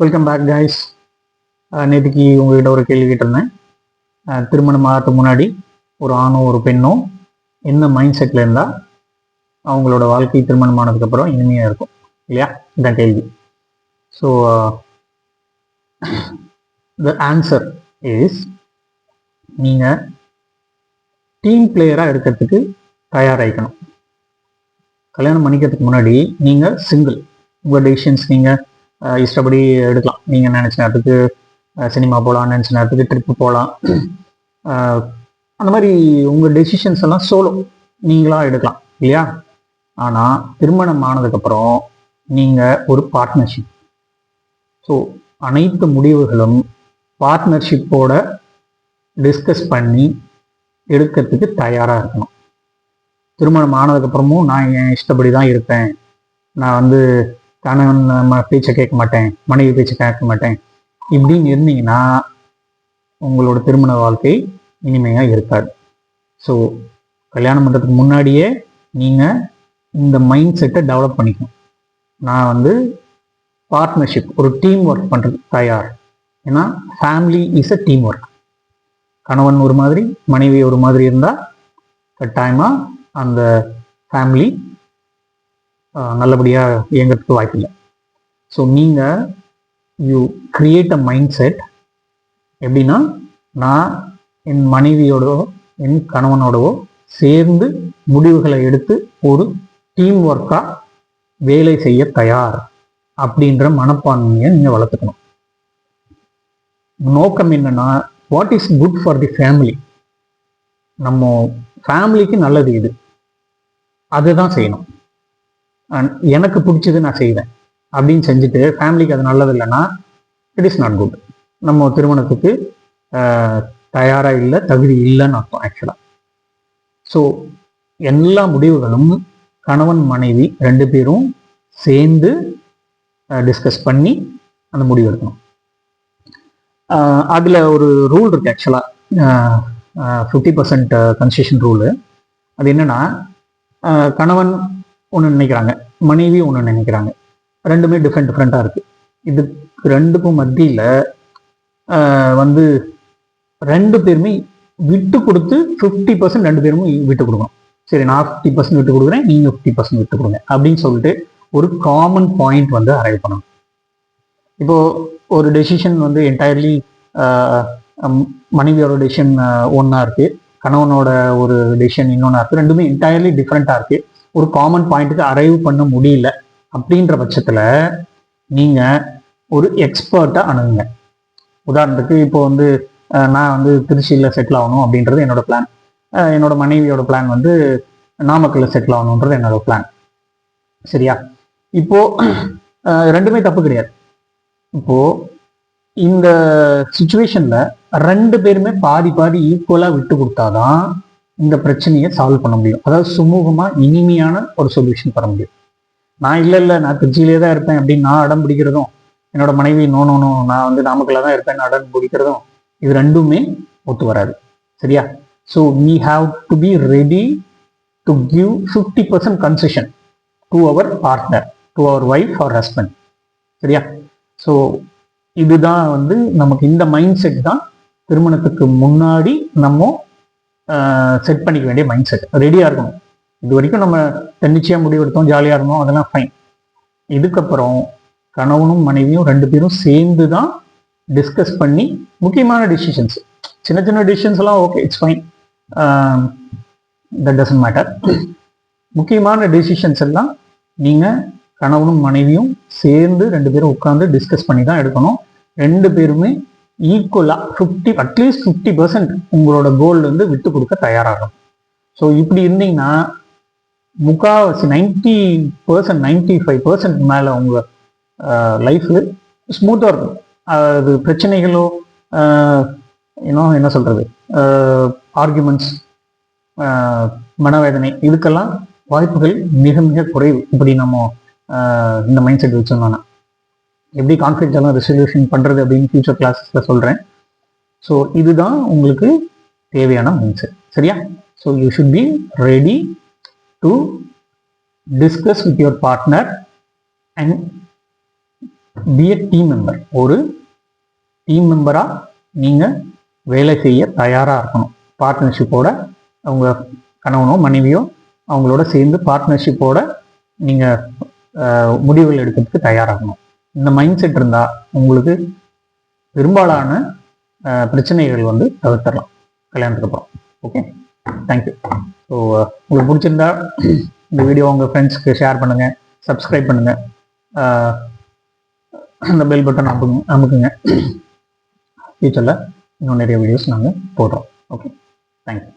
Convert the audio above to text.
Welcome back guys. நேற்றுக்கு உங்ககிட்ட ஒரு கேள்வி கேட்டிருந்தேன். திருமணம் ஆகிறதுக்கு முன்னாடி ஒரு ஆணோ ஒரு பெண்ணோ என்ன மைண்ட் செட்டில் இருந்தால் அவங்களோட வாழ்க்கை திருமணம் ஆனதுக்கப்புறம் இனிமையாக இருக்கும் இல்லையா? இதான் கேள்வி. ஸோ த ஆன்சர் இஸ், நீங்கள் டீம் பிளேயராக இருக்கிறதுக்கு தயாராகிக்கணும். கல்யாணம் பண்ணிக்கிறதுக்கு முன்னாடி நீங்கள் சிங்கிள், உங்கள் டெசிஷன்ஸ் நீங்கள் இஷ்டப்படி எடுக்கலாம். நீங்கள் நினச்ச நேரத்துக்கு சினிமா போகலாம், நினச்ச நேரத்துக்கு ட்ரிப்பு போகலாம். அந்த மாதிரி உங்கள் டெசிஷன்ஸ் எல்லாம் சோலோ நீங்களாக எடுக்கலாம் இல்லையா? ஆனால் திருமணம் ஆனதுக்கப்புறம் நீங்கள் ஒரு பார்ட்னர்ஷிப். ஸோ அனைத்து முடிவுகளும் பார்ட்னர்ஷிப்போட டிஸ்கஸ் பண்ணி எடுக்கிறதுக்கு தயாராக இருக்கணும். திருமணம் ஆனதுக்கப்புறமும் நான் என் இஷ்டப்படி தான் இருப்பேன், நான் கணவன் பேச்சை கேட்க மாட்டேன், மனைவி பேச்சை கேட்க மாட்டேன் இப்படின்னு இருந்தீங்கன்னா உங்களோட திருமண வாழ்க்கை இனிமையாக இருக்காது. ஸோ கல்யாணம் பண்ணுறதுக்கு முன்னாடியே நீங்கள் இந்த மைண்ட் செட்டை டெவலப் பண்ணிக்கணும். நான் பார்ட்னர்ஷிப், ஒரு டீம் ஒர்க் பண்ணுறதுக்கு தயார். ஏன்னா family is a team work. கணவன் ஒரு மாதிரி, மனைவி ஒரு மாதிரி இருந்தால் கட்டாயமாக அந்த ஃபேமிலி நல்லபடியாக இயங்கிறதுக்கு வாய்ப்பு இல்லை. ஸோ நீங்கள் you create a mind set. எப்படின்னா, நான் என் மனைவியோடவோ என் கணவனோடவோ சேர்ந்து முடிவுகளை எடுத்து ஒரு டீம் ஒர்க்காக வேலை செய்ய தயார் அப்படின்ற மனப்பான்மையை நீங்கள் வளர்த்துக்கணும். நோக்கம் என்னன்னா, what is good for the family, நம்ம ஃபேமிலிக்கு நல்லது இது, அதுதான் செய்யணும். எனக்கு பிடிச்சது நான் செய்வேன் அப்படின்னு செஞ்சுட்டு ஃபேமிலிக்கு அது நல்லது இல்லைன்னா இட் இஸ் நாட் குட். நம்ம திருமணத்துக்கு தயாராக இல்லை, தகுதி இல்லைன்னு அர்த்தம் ஆக்சுவலாக. ஸோ எல்லா முடிவுகளும் கணவன் மனைவி ரெண்டு பேரும் சேர்ந்து டிஸ்கஸ் பண்ணி அந்த முடிவு எடுக்கணும். அதில் ஒரு ரூல் இருக்கு ஆக்சுவலாக, 50% கன்செஷன் ரூலு. அது என்னன்னா, கணவன் ஒன்று நினைக்கிறாங்க, மனைவி ஒன்று நினைக்கிறாங்க, ரெண்டுமே டிஃப்ரெண்ட்டாக இருக்குது. இதுக்கு ரெண்டுக்கும் மத்தியில் ரெண்டு பேருமே விட்டு கொடுத்து 50% ரெண்டு பேருமே விட்டு கொடுக்கணும். சரி, நான் 50% விட்டு கொடுக்குறேன், நீங்கள் 50% விட்டு கொடுங்க அப்படின்னு சொல்லிட்டு ஒரு காமன் பாயிண்ட் அரைவ் பண்ணணும். இப்போது ஒரு டெசிஷன் என்டையர்லி மனைவியோட டெசிஷன் ஒன்றா இருக்குது, கணவனோட ஒரு டெசிஷன் இன்னொன்னா இருக்குது, ரெண்டுமே என்டையர்லி டிஃப்ரெண்ட்டாக இருக்குது. ஒரு காமன் பாயிண்ட்டுக்கு அரைவ் பண்ண முடியல அப்படின்ற பட்சத்தில் நீங்கள் ஒரு எக்ஸ்பர்ட்டை அணுகுங்க. உதாரணத்துக்கு இப்போ நான் திருச்சியில் செட்டில் ஆகணும் அப்படின்றது என்னோட பிளான், என்னோட மனைவியோட பிளான் நாமக்கல்ல செட்டில் ஆகணுன்றது என்னோட பிளான். சரியா? இப்போ ரெண்டுமே தப்பு கிடையாது. இப்போ இந்த சுச்சுவேஷன்ல ரெண்டு பேருமே பாதி பாதி ஈக்குவலா விட்டு கொடுத்தாதான் இந்த பிரச்சனையை சால்வ் பண்ண முடியும். அதாவது சுமூகமா இனிமையான ஒரு சொல்யூஷன் பெற முடியும். நான் இல்லை நான் திருச்சியிலே தான் இருப்பேன் அப்படின்னு நான் அடம் பிடிக்கிறதும், என்னோட மனைவி நோ நான் நாமக்கல்ல தான் இருப்பேன் அடம் பிடிக்கிறதும், இது ரெண்டுமே ஒத்து வராது. சரியா? So we have to be ready to give 50% concession to our partner, to our wife or husband. சரியா? ஸோ இதுதான் நமக்கு இந்த மைண்ட் செட் தான் திருமணத்துக்கு முன்னாடி நம்ம செட் பண்ணிக்க வேண்டிய மைண்ட் செட். ரெடியாக இருக்கணும். இது வரைக்கும் நம்ம தன்னிச்சையாக முடிவெடுத்தோம், ஜாலியாக இருந்தோம், அதெல்லாம் ஃபைன். இதுக்கப்புறம் கணவனும் மனைவியும் ரெண்டு பேரும் சேர்ந்து தான் டிஸ்கஸ் பண்ணி முக்கியமான டிசிஷன்ஸ், சின்ன சின்ன டிசிஷன்ஸ் எல்லாம் okay, it's fine, that doesn't matter. முக்கியமான டிசிஷன்ஸ் எல்லாம் நீங்கள் கணவனும் மனைவியும் சேர்ந்து ரெண்டு பேரும் உட்காந்து டிஸ்கஸ் பண்ணி தான் எடுக்கணும். ரெண்டு பேருமே ஈக்குவலாக அட்லீஸ்ட் 50% உங்களோட கோல் விட்டு கொடுக்க தயாராகும். ஸோ இப்படி இருந்தீங்கன்னா முக்கால்வாசி 90%, 95% மேலே உங்கள் லைஃபு ஸ்மூத்தாக இருக்கும். அது பிரச்சனைகளோ என்ன சொல்கிறது, ஆர்குமெண்ட்ஸ், மனவேதனை, இதுக்கெல்லாம் வாய்ப்புகள் மிக மிக குறைவு. இப்படி நம்ம இந்த மைண்ட் செட் வச்சுருந்தோன்னா எப்படி கான்ஃப்ளிக்ட் எல்லாம் ரெசல்யூஷன் பண்ணுறது அப்படின்னு ஃபியூச்சர் கிளாஸஸில் சொல்கிறேன். ஸோ இதுதான் உங்களுக்கு தேவையான மைண்ட் செட். சரியா? So you should be ready to discuss with your partner and B a team member. ஒரு டீம் மெம்பராக நீங்கள் வேலை செய்ய தயாராக இருக்கணும். பார்ட்னர்ஷிப்போட அவங்க கணவனோ மனைவியோ அவங்களோட சேர்ந்து பார்ட்னர்ஷிப்போட நீங்கள் முடிவுகள் எடுக்கிறதுக்கு தயாராகணும். இந்த மைண்ட் செட் இருந்தால் உங்களுக்கு பெரும்பாலான பிரச்சனைகள் வந்து தவிர்த்தரலாம் கல்யாணத்துக்கு அப்புறம். Okay, thank you. ஸோ உங்களுக்கு பிடிச்சிருந்தா இந்த வீடியோ உங்கள் ஃப்ரெண்ட்ஸ்க்கு ஷேர் பண்ணுங்கள், சப்ஸ்கிரைப் பண்ணுங்கள், அந்த பெல் பட்டன் அமுக்குங்க. ஃபியூச்சரில் இன்னும் நிறைய வீடியோஸ் நாங்கள் போடுறோம். Okay, thank you.